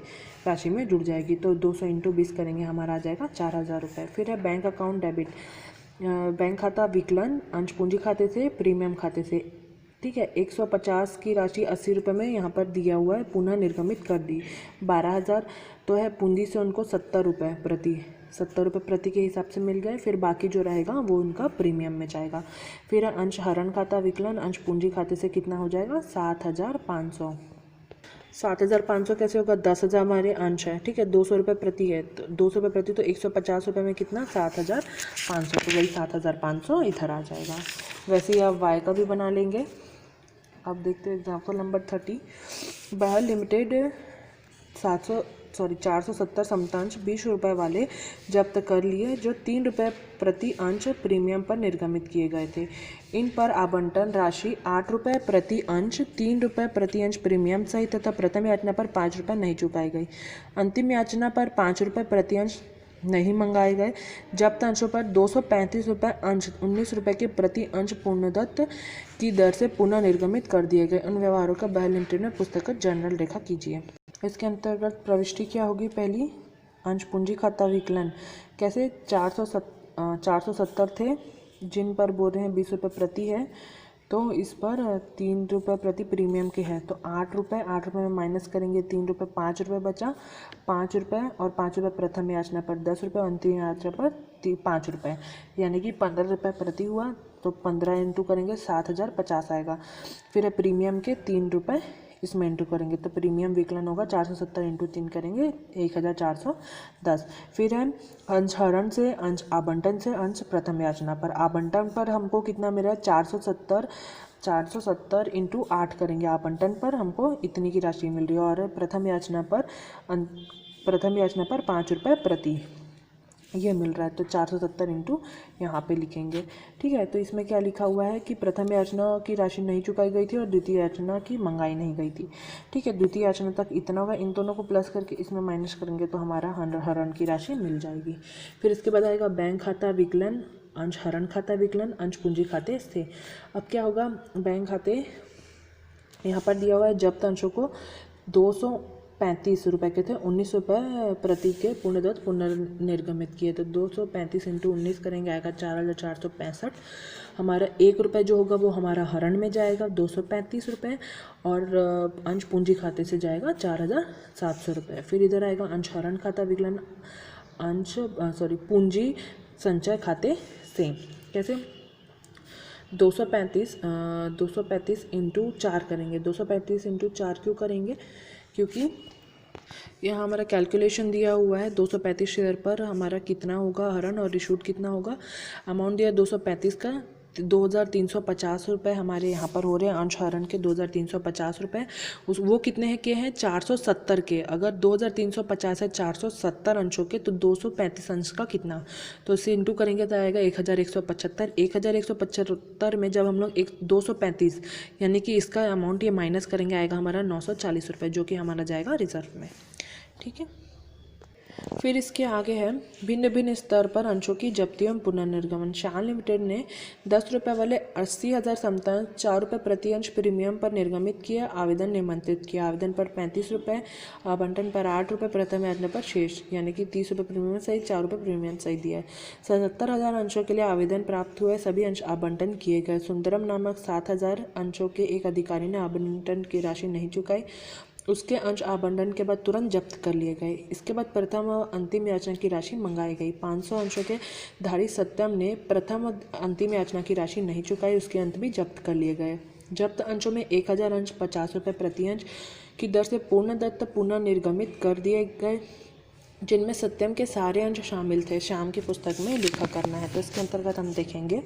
राशि में जुड़ जाएगी, तो 200 × 20 करेंगे, हमारा आ जाएगा 4,000 रुपये। फिर है बैंक अकाउंट डेबिट, बैंक खाता विकलन अंश पूंजी खाते से प्रीमियम खाते से। ठीक है, 150 की राशि 80 रुपये में यहाँ पर दिया हुआ है, पुनः निर्गमित कर दी। 12,000 तो है, पूंजी से उनको 70 रुपये प्रति के हिसाब से मिल गए। फिर बाकी जो रहेगा वो उनका प्रीमियम में जाएगा। फिर अंश हरण खाता विकलन अंश पूंजी खाते से कितना हो जाएगा, 7,500। 7,500 कैसे होगा, 10,000 हमारे अंश है, ठीक है, 200 रुपये प्रति है, तो 200 रुपये प्रति, तो 150 रुपये में कितना, 7,500, तो वही 7,500 इधर आ जाएगा। वैसे ही आप वाई का भी बना लेंगे। अब देखते हैं एग्जाम्पल नंबर 30। बहार लिमिटेड 470 समतांश 20 रुपये वाले जब्त कर लिए, जो 3 रुपये प्रति अंश प्रीमियम पर निर्गमित किए गए थे। इन पर आवंटन राशि 8 रुपये प्रति अंश, 3 रुपये प्रति अंश प्रीमियम सहित तथा प्रथम याचना पर 5 रुपये नहीं चुकाई गई। अंतिम याचना पर 5 रुपये प्रति अंश नहीं मंगाए गए। जब्त अंशों पर 235 रुपये अंश 19 रुपये के प्रति अंश पूर्णदत्त की दर से पुनः निर्गमित कर दिए गए। उन व्यवहारों का बहार लिमिटेड में पुस्तक जर्नल रेखा कीजिए। इसके अंतर्गत प्रविष्टि क्या होगी, पहली अंश पूंजी खाता विकलन। कैसे, 470 थे जिन पर बोल रहे हैं 20 रुपये प्रति है, तो इस पर 3 रुपये प्रति प्रीमियम के है, तो 8 रुपये में माइनस करेंगे 3 रुपये, 5 रुपये बचा, 5 रुपये और 5 रुपये प्रथम याचना पर 10 रुपये, अंतिम याचना पर 5 रुपये, यानी कि 15 रुपये प्रति हुआ, तो 15 इंटू करेंगे 7,050 आएगा। फिर है प्रीमियम के 3 रुपये इसमें इंटू करेंगे, तो प्रीमियम विकलन होगा 470 इंटू 3 करेंगे 1,410। फिर है अंश हरण से अंश आवंटन से अंश प्रथम याचना पर। आवंटन पर हमको कितना मिला, 470 इंटू 8 करेंगे, आवंटन पर हमको इतनी की राशि मिल रही है, और प्रथम याचना पर 5 रुपये प्रति ये मिल रहा है, तो 470 इंटू यहाँ पे लिखेंगे, ठीक है। तो इसमें क्या लिखा हुआ है कि प्रथम याचना की राशि नहीं चुकाई गई थी और द्वितीय याचना की मंगाई नहीं गई थी, ठीक है। द्वितीय याचना तक इतना होगा, इन दोनों को प्लस करके इसमें माइनस करेंगे तो हमारा हरण की राशि मिल जाएगी। फिर इसके बाद आएगा बैंक खाता विकलन, अंश हरण खाता विकलन, अंश पूंजी खाते से। अब क्या होगा, बैंक खाते यहाँ पर दिया हुआ है, जब्त अंशों को 235 रुपये के थे, 19 रुपये प्रति के पूर्णदत्त पुनर्निर्गमित किए, तो 235 इंटू 19 करेंगे, आएगा 4,465। हमारा 1 रुपये जो होगा वो हमारा हरण में जाएगा 235 रुपये, और अंश पूंजी खाते से जाएगा 4,700 रुपये। फिर इधर आएगा अंश हरण खाता विकलन, पूंजी संचय खाते से। कैसे, 235 इंटू 4 करेंगे, 235 इंटू 4 क्यों करेंगे, क्योंकि यहाँ हमारा कैलकुलेशन दिया हुआ है 235 शेयर पर हमारा कितना होगा हरण और रिशूट कितना होगा। अमाउंट दिया 235 का, 2,350 रुपये हमारे यहाँ पर हो रहे हैं अंश हरण के, 2,350 रुपये, वो कितने के हैं 470 के। अगर 2,350 है 470 अंशों के, तो 235 अंश का कितना, तो इसे इंटू करेंगे तो आएगा 1,175। 1,175 में जब हम लोग 235 यानी कि इसका अमाउंट ये माइनस करेंगे, आएगा हमारा 940 रुपये, जो कि हमारा जाएगा रिजर्व में, ठीक है। फिर इसके आगे है भिन्न भिन्न स्तर पर अंशों की जब्ती एवं पुनर्निर्गमन। श्याम लिमिटेड ने 10 रुपये वाले 80,000 समतांश 4 रुपये प्रति अंश प्रीमियम पर निर्गमित किया, आवेदन निमंत्रित किया। आवेदन पर 35 रुपये, आवंटन पर 8 रुपये, प्रथम याचना पर शेष यानी कि 30 रुपये प्रीमियम सहित 4 रुपये प्रीमियम सहित दिया है। 77,000 अंशों के लिए आवेदन प्राप्त हुए, सभी अंश आवंटन किए गए। सुंदरम नामक 7,000 अंशों के एक अधिकारी ने आवंटन की राशि नहीं चुकाई, उसके अंश आवंटन के बाद तुरंत जब्त कर लिए गए। इसके बाद प्रथम और अंतिम याचना की राशि मंगाई गई। 500 अंशों के धारी सत्यम ने प्रथम और अंतिम याचना की राशि नहीं चुकाई, उसके अंत भी जब्त कर लिए गए। जब्त अंशों में 1,000 अंश 50 रुपये प्रति अंश की दर से पूर्णदत्त पुनः निर्गमित कर दिए गए, जिनमें सत्यम के सारे अंश शामिल थे। श्याम की पुस्तक में लिखा करना है। तो इसके अंतर्गत हम देखेंगे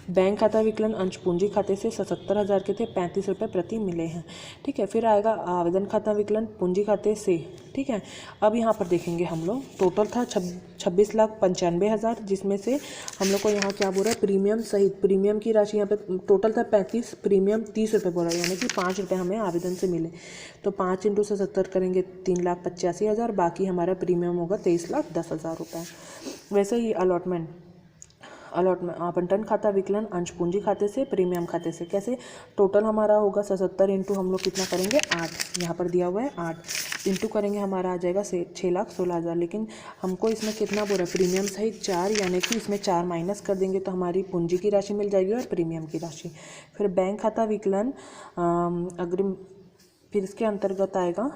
बैंक खाता विकलन अंश पूंजी खाते से 77,000 के थे, 35 रुपये प्रति मिले हैं, ठीक है। फिर आएगा आवेदन खाता विकलन पूंजी खाते से, ठीक है। अब यहाँ पर देखेंगे हम लोग टोटल था 26,95,000, जिसमें से हम लोग को यहाँ क्या बोल रहा है प्रीमियम सहित, प्रीमियम की राशि यहाँ पे टोटल था 35, प्रीमियम 30 रुपये बोला, यानी कि 5 रुपये हमें आवेदन से मिले। तो 5 इंटू से 70 करेंगे 3,85,000, बाकी हमारा प्रीमियम होगा 23,10,000 रुपये। वैसे ही अलॉटमेंट आवंटन खाता विकलन अंश पूंजी खाते से प्रीमियम खाते से। कैसे, टोटल हमारा होगा 77 इंटू हम लोग कितना करेंगे 8, यहाँ पर दिया हुआ है 8 इंटू करेंगे हमारा आ जाएगा 6,16,000, लेकिन हमको इसमें कितना बोल रहा है प्रीमियम सहित 4, यानी कि इसमें 4 माइनस कर देंगे तो हमारी पूंजी की राशि मिल जाएगी और प्रीमियम की राशि। फिर बैंक खाता विकलन अग्रिम, फिर इसके अंतर्गत आएगा,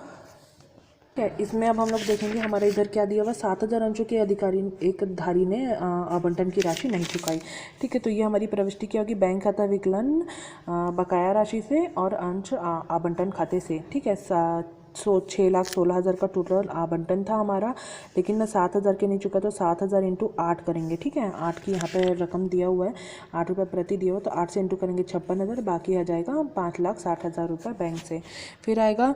ठीक है। इसमें अब हम लोग देखेंगे हमारे इधर क्या दिया हुआ, 7,000 अंशों के अधिकारी एक धारी ने आवंटन की राशि नहीं चुकाई, ठीक है। तो ये हमारी प्रविष्टि क्या होगी, बैंक खाता विकलन बकाया राशि से और अंश आवंटन खाते से, ठीक है। 6,16,000 का टोटल आवंटन था हमारा, लेकिन ना 7,000 के नहीं चुका, तो 7,000 इंटू 8 करेंगे। ठीक है, 8 की यहाँ पे रकम दिया हुआ है, 8 रुपये प्रति दिया हुआ, तो 8 से इंटू करेंगे 56,000, बाकी आ जाएगा 5,60,000 रुपये बैंक से। फिर आएगा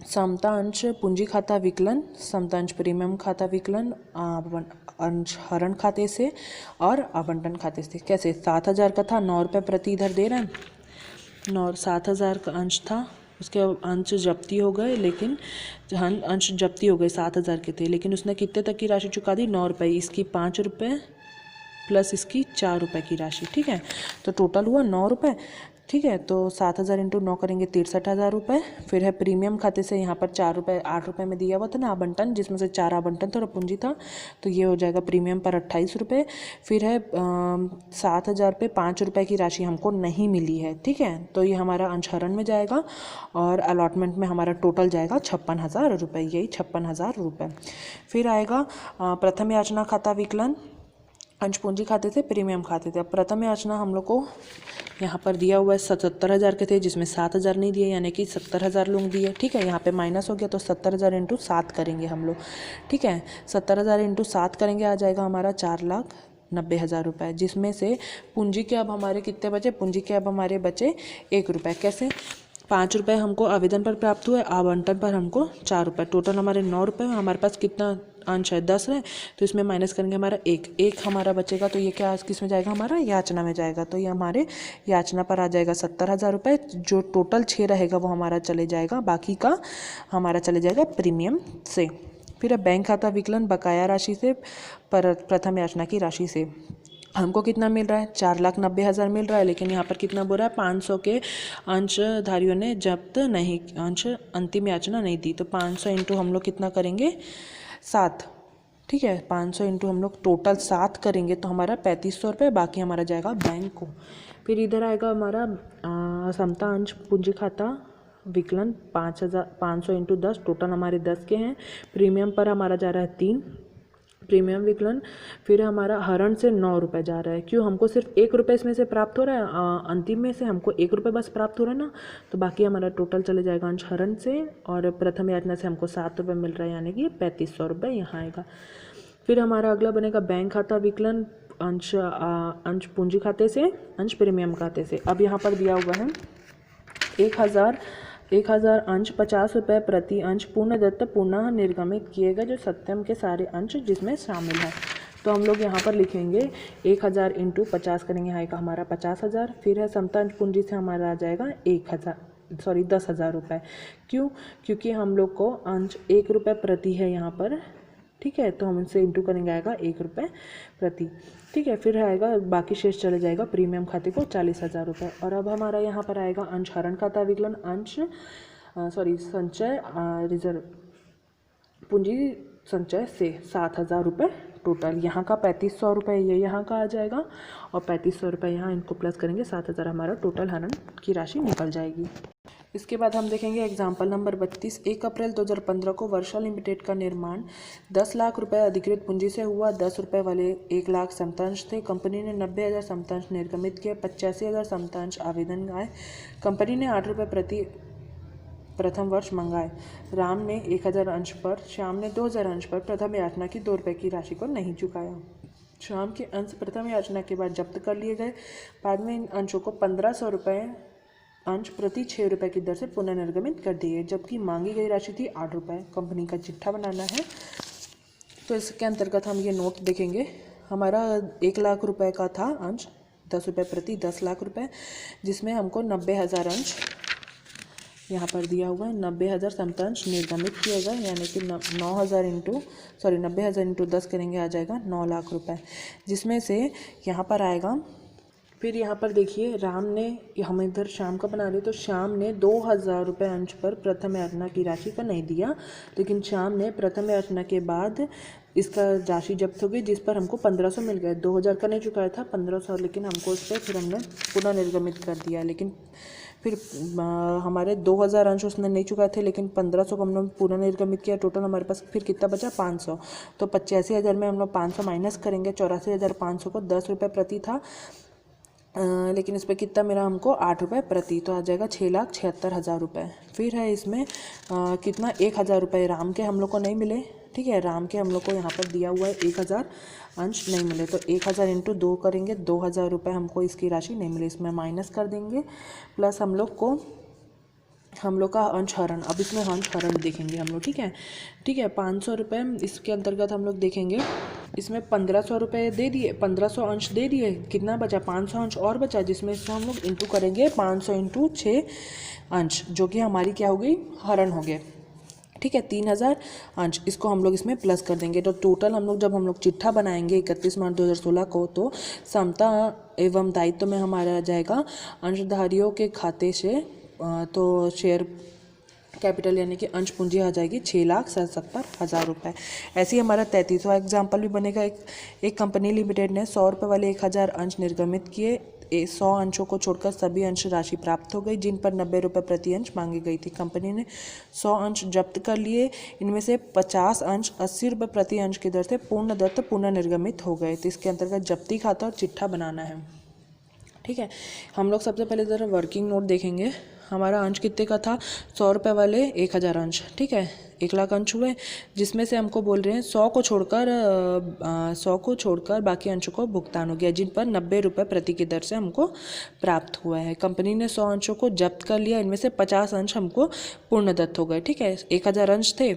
समता अंश पूंजी खाता विकलन, समता अंश प्रीमियम खाता विकलन अंश हरण खाते से और आवंटन खाते से। कैसे, 7,000 का था, 9 रुपये प्रति इधर दे रहे हैं, 7,000 का अंश था, उसके अंश जब्ती हो गए, लेकिन अंश जब्ती हो गए 7,000 के थे, लेकिन उसने कितने तक की राशि चुका दी, 9 रुपये, इसकी 5 रुपये प्लस इसकी 4 रुपये की राशि। ठीक है, तो टोटल हुआ 9 रुपये। ठीक है, तो 7,000 इंटू 9 करेंगे 63,000 रुपये। फिर है प्रीमियम खाते से, यहाँ पर 4 रुपये 8 रुपये में दिया हुआ था ना आवंटन, जिसमें से 4 आवंटन था और पूंजी था, तो ये हो जाएगा प्रीमियम पर 28 रुपये। फिर है 7,000 पे 5 रुपये की राशि हमको नहीं मिली है। ठीक है, तो ये हमारा अंशहरण में जाएगा और अलॉटमेंट में हमारा टोटल जाएगा 56,000 रुपये, यही 56,000 रुपये। फिर आएगा प्रथम याचना खाता विकलन अंश पूंजी खाते थे प्रीमियम खाते थे। अब प्रथम याचना हम लोग को यहाँ पर दिया हुआ है 77,000 के थे, जिसमें 7,000 नहीं दिए, यानी कि 70,000 लोग दिए। ठीक है, यहाँ पे माइनस हो गया, तो 70,000 इंटू 7 करेंगे हम लोग। ठीक है, 70,000 इंटू 7 करेंगे, आ जाएगा हमारा 4,90,000 रुपये, जिसमें से पूंजी के अब हमारे कितने बचे, पूंजी के अब हमारे बचे 1 रुपये। कैसे, 5 रुपये हमको आवेदन पर प्राप्त हुए, आवंटन पर हमको 4 रुपये, टोटल हमारे 9 रुपये। हमारे पास कितना अंश है, 10 है, तो इसमें माइनस करेंगे हमारा 1 हमारा बचेगा, तो ये क्या किस में जाएगा, हमारा याचना में जाएगा। तो ये हमारे याचना पर आ जाएगा 70,000 रुपये। जो टोटल 6 रहेगा वो हमारा चले जाएगा, बाकी का हमारा चले जाएगा प्रीमियम से। फिर बैंक खाता विकलन बकाया राशि से प्रथम याचना की राशि से हमको कितना मिल रहा है, 4,90,000 मिल रहा है, लेकिन यहाँ पर कितना बोल रहा है, 500 के अंशधारियों ने जब्त नहीं, अंश अंतिम याचना नहीं दी, तो 500 इंटू हम लोग कितना करेंगे, 7। ठीक है, 500 इंटू हम लोग टोटल 7 करेंगे, तो हमारा 3,500 रुपये, बाकी हमारा जाएगा बैंक को। फिर इधर आएगा हमारा समता अंश पूंजी खाता विकलन 500 इंटू 10, टोटल हमारे 10 के हैं। प्रीमियम पर हमारा जा रहा है 3 प्रीमियम विकलन। फिर हमारा हरण से 9 रुपये जा रहा है, क्यों, हमको सिर्फ 1 रुपये इसमें से प्राप्त हो रहा है, अंतिम में से हमको 1 रुपये बस प्राप्त हो रहा है ना, तो बाकी हमारा टोटल चले जाएगा अंश हरण से, और प्रथम याचना से हमको 7 रुपये मिल रहा है, यानी कि 3,500 रुपये यहाँ आएगा। फिर हमारा अगला बनेगा बैंक खाता विकलन अंश पूंजी खाते से अंश प्रीमियम खाते से। अब यहाँ पर दिया हुआ है 1,000 अंश 50 रुपये प्रति अंश पूर्णदत्त पुनः निर्गमित किए गए जो सत्यम के सारे अंश जिसमें शामिल है। तो हम लोग यहाँ पर लिखेंगे 1,000 इंटू 50 करेंगे, यहाँ आएगा हमारा 50,000। फिर है समता अंश पूंजी से हमारा आ जाएगा 10,000 रुपये। क्यों, क्योंकि हम लोग को अंश 1 रुपये प्रति है यहाँ पर। ठीक है, तो हम इनसे इंटू करेंगे, आएगा 1 रुपये प्रति। ठीक है, फिर आएगा बाकी शेष चले जाएगा प्रीमियम खाते को 40,000 रुपये। और अब हमारा यहाँ पर आएगा अंश हरण खाता विकलन संचय रिजर्व पूंजी संचय से 7,000 रुपये टोटल। यहाँ का 3,500 रुपये ये यहाँ का आ जाएगा, और 3,500 रुपये यहाँ, इनको प्लस करेंगे 7,000, हमारा टोटल हरण की राशि निकल जाएगी। इसके बाद हम देखेंगे एग्जाम्पल नंबर 32। 1 अप्रैल 2015 को वर्षा लिमिटेड का निर्माण 10 लाख रुपए अधिकृत पूंजी से हुआ। 10 रुपये वाले 1 लाख समतांश थे। कंपनी ने 90,000 समतांश निर्गमित किए, 85,000 समतांश आवेदन आए। कंपनी ने 8 रुपये प्रति प्रथम वर्ष मंगाए। राम ने 1,000 अंश पर, श्याम ने 2,000 अंश पर प्रथम याचना की 2 रुपये की राशि को नहीं चुकाया। श्याम के अंश प्रथम याचना के बाद जब्त कर लिए गए। बाद में इन अंशों को 1,500 रुपये अंश प्रति 6 रुपये की दर से पुनर्निर्गमित कर दिए, जबकि मांगी गई राशि थी 8 रुपये। कंपनी का चिट्ठा बनाना है, तो इसके अंतर्गत हम ये नोट देखेंगे। हमारा 1 लाख रुपए का था अंश, 10 रुपये प्रति 10 लाख रुपए, जिसमें हमको 90,000 अंश यहाँ पर दिया हुआ है। 90,000 समतांश निर्गमित किए गए, यानी कि 90,000 इंटू 10 करेंगे, आ जाएगा 9 लाख रुपए, जिसमें से यहाँ पर आएगा। फिर यहाँ पर देखिए, राम ने, हम इधर शाम का बना रहे, तो शाम ने 2,000 रुपये अंश पर प्रथम याचना की राशि का नहीं दिया, लेकिन शाम ने प्रथम याचना के बाद इसका राशि जब्त हो गई, जिस पर हमको 1,500 मिल गया। 2,000 का नहीं चुकाया था, 1,500, लेकिन हमको उस पर फिर हमने पुनः निर्गमित कर दिया। लेकिन फिर हमारे 2,000 अंश उसने नहीं चुकाए थे, लेकिन 1,500 को हमने पुनः निर्गमित किया। टोटल हमारे पास फिर कितना बचा, 500। तो 85,000 में हम लोग 500 माइनस करेंगे, 84,500 को 10 रुपये प्रति था, लेकिन इस पर कितना मेरा हमको 8 रुपये प्रति, तो आ जाएगा 6,76,000 रुपये। फिर है इसमें कितना 1,000 रुपये राम के हम लोग को नहीं मिले, ठीक है, राम के हम लोग को यहाँ पर दिया हुआ है 1,000 अंश नहीं मिले, तो 1,000 इंटू 2 करेंगे, 2,000 रुपये हमको इसकी राशि नहीं मिली, इसमें माइनस कर देंगे। प्लस हम लोग का अंश हरण, अब इसमें अंश हरण देखेंगे हम लोग, ठीक है 500 रुपये इसके अंतर्गत हम लोग देखेंगे, इसमें 1,500 रुपये दे दिए, 1,500 अंश दे दिए, कितना बचा 500 अंश और बचा, जिसमें इसको हम लोग इंटू करेंगे 500 इंटू 6 अंश, जो कि हमारी क्या हो गई हरण हो गए, ठीक है 3,000 अंश, इसको हम लोग इसमें प्लस कर देंगे। तो टोटल हम लोग जब हम लोग चिट्ठा बनाएंगे 31 मार्च 2016 को, तो समता एवं दायित्व में हमारा आ जाएगा अंशधारियों के खाते से, तो शेयर कैपिटल यानी कि अंश पूंजी आ जाएगी 6,77,000 रुपये। ऐसे ही हमारा 33वां एग्जाम्पल भी बनेगा। एक कंपनी लिमिटेड ने 100 रुपये वाले 1,000 अंश निर्गमित किए, 100 अंशों को छोड़कर सभी अंश राशि प्राप्त हो गई, जिन पर 90 रुपये प्रति अंश मांगी गई थी। कंपनी ने 100 अंश जब्त कर लिए, इनमें से 50 अंश 80 रुपये प्रति अंश की दर से पूर्ण दत्त पुनः निर्गमित हो गए। तो इसके अंतर्गत जब्ती खाता और चिट्ठा बनाना है, ठीक है। हम लोग सबसे पहले ज़रा वर्किंग नोट देखेंगे। हमारा अंश कितने का था 100 रुपये वाले 1,000 अंश, ठीक है 1,00,000 अंश हुए, जिसमें से हमको बोल रहे हैं 100 को छोड़कर बाकी अंशों को भुगतान हो गया, जिन पर 90 रुपये प्रति की दर से हमको प्राप्त हुआ है। कंपनी ने 100 अंशों को जब्त कर लिया, इनमें से 50 अंश हमको पूर्णदत्त हो गए, ठीक है 1,000 अंश थे,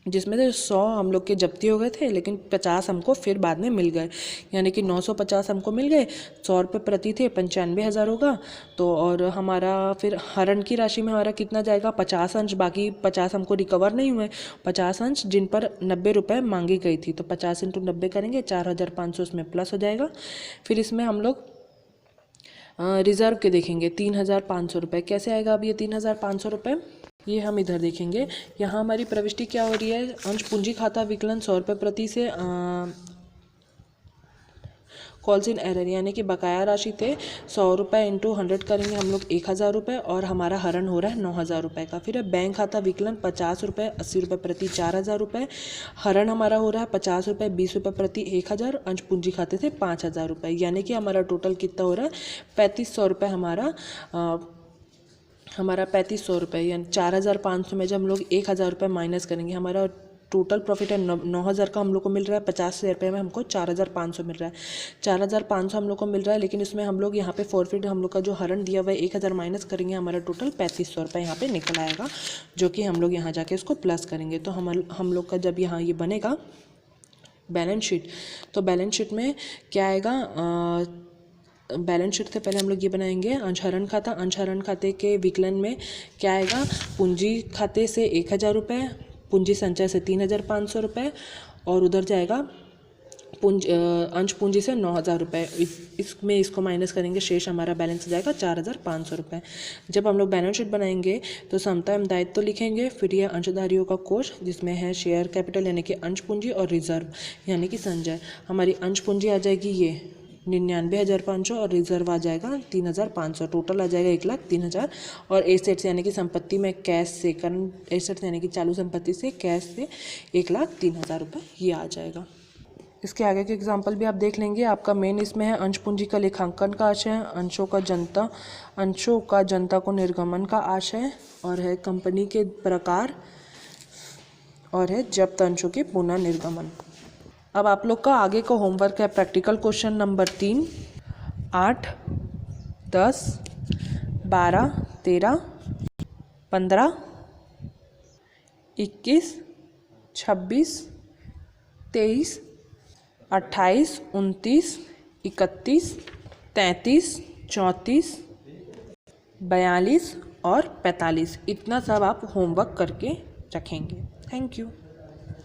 जिसमें से 100 हम लोग के जब्ती हो गए थे, लेकिन 50 हमको फिर बाद में मिल गए, यानी कि 950 हमको मिल गए। 100 रुपये प्रति थे, 95,000 होगा। तो और हमारा फिर हरण की राशि में हमारा कितना जाएगा 50 अंश, बाकी 50 हमको रिकवर नहीं हुए, 50 अंश जिन पर 90 रुपये मांगी गई थी, तो 50 इंटू 90 करेंगे 4,500 उसमें प्लस हो जाएगा। फिर इसमें हम लोग रिजर्व के देखेंगे 3,500 रुपये, कैसे आएगा अब ये 3,500 रुपये, ये हम इधर देखेंगे। यहाँ हमारी प्रविष्टि क्या हो रही है, अंश पूंजी खाता विकलन 100 रुपये प्रति से कॉल्स इन एरर, यानी कि बकाया राशि थे 100 रुपये इंटू 100 करेंगे हम लोग 1,000 रुपये, और हमारा हरण हो रहा है 9,000 रुपये का। फिर है बैंक खाता विकलन 50 रुपये 80 रुपये प्रति 4,000 रुपये, हरण हमारा हो रहा है 50 रुपये 20 रुपये प्रति 1,000, अंश पूंजी खाते थे 5,000 रुपये, यानी कि हमारा टोटल कितना हो रहा है 3,500 रुपये, हमारा 3,500 रुपये, यानी 4,500 में जब हम लोग 1,000 रुपये माइनस करेंगे, हमारा टोटल प्रॉफिट है 9,000 का हम लोग को मिल रहा है, 50 रुपये में हमको 4,500 मिल रहा है, 4,500 हम लोग को मिल रहा है। लेकिन इसमें हम लोग यहाँ पे फॉरफिट हम लोग का जो हरण दिया हुआ है 1,000 माइनस करेंगे, हमारा टोटल 3,500 रुपये यहाँ पे निकल आएगा, जो कि हम लोग यहाँ जाके उसको प्लस करेंगे। तो हम लोग का जब यहाँ ये बनेगा बैलेंस शीट, तो बैलेंस शीट में क्या आएगा, बैलेंस शीट से पहले हम लोग ये बनाएंगे अंशहरण खाता। अंशहरण खाते के विकलन में क्या आएगा, पूंजी खाते से 1,000 रुपये, पूंजी संचय से 3,500 रुपये, और उधर जाएगा अंश पूंजी से 9,000 रुपये, इसमें इसको माइनस करेंगे, शेष हमारा बैलेंस हो जाएगा 4,500 रुपये। जब हम लोग बैलेंस शीट बनाएंगे तो समता एवं दायित्व तो लिखेंगे, फिर ये अंशधारियों का कोष जिसमें है शेयर कैपिटल यानी कि अंश पूंजी और रिजर्व यानी कि संचय। हमारी अंश पूंजी आ जाएगी ये 99,500 और रिजर्व आ जाएगा 3,500, टोटल आ जाएगा 1,03,000। और एसेट्स यानी कि संपत्ति में कैश से, करंट एसेट्स यानी कि चालू संपत्ति से कैश से 1,03,000 रुपये ये आ जाएगा। इसके आगे के एग्जाम्पल भी आप देख लेंगे। आपका मेन इसमें है अंश पूंजी का लेखांकन का आशय, अंशों का जनता को निर्गमन का आशय, और है कंपनी के प्रकार, और है जब्त अंशों के पुनः निर्गमन। अब आप लोग का आगे का होमवर्क है प्रैक्टिकल क्वेश्चन नंबर 3, 8, 10, 12, 13, 15, 21, 26, 23, 28, 29, 31, 33, 34, 42 और 45, इतना सब आप होमवर्क करके रखेंगे। Thank you.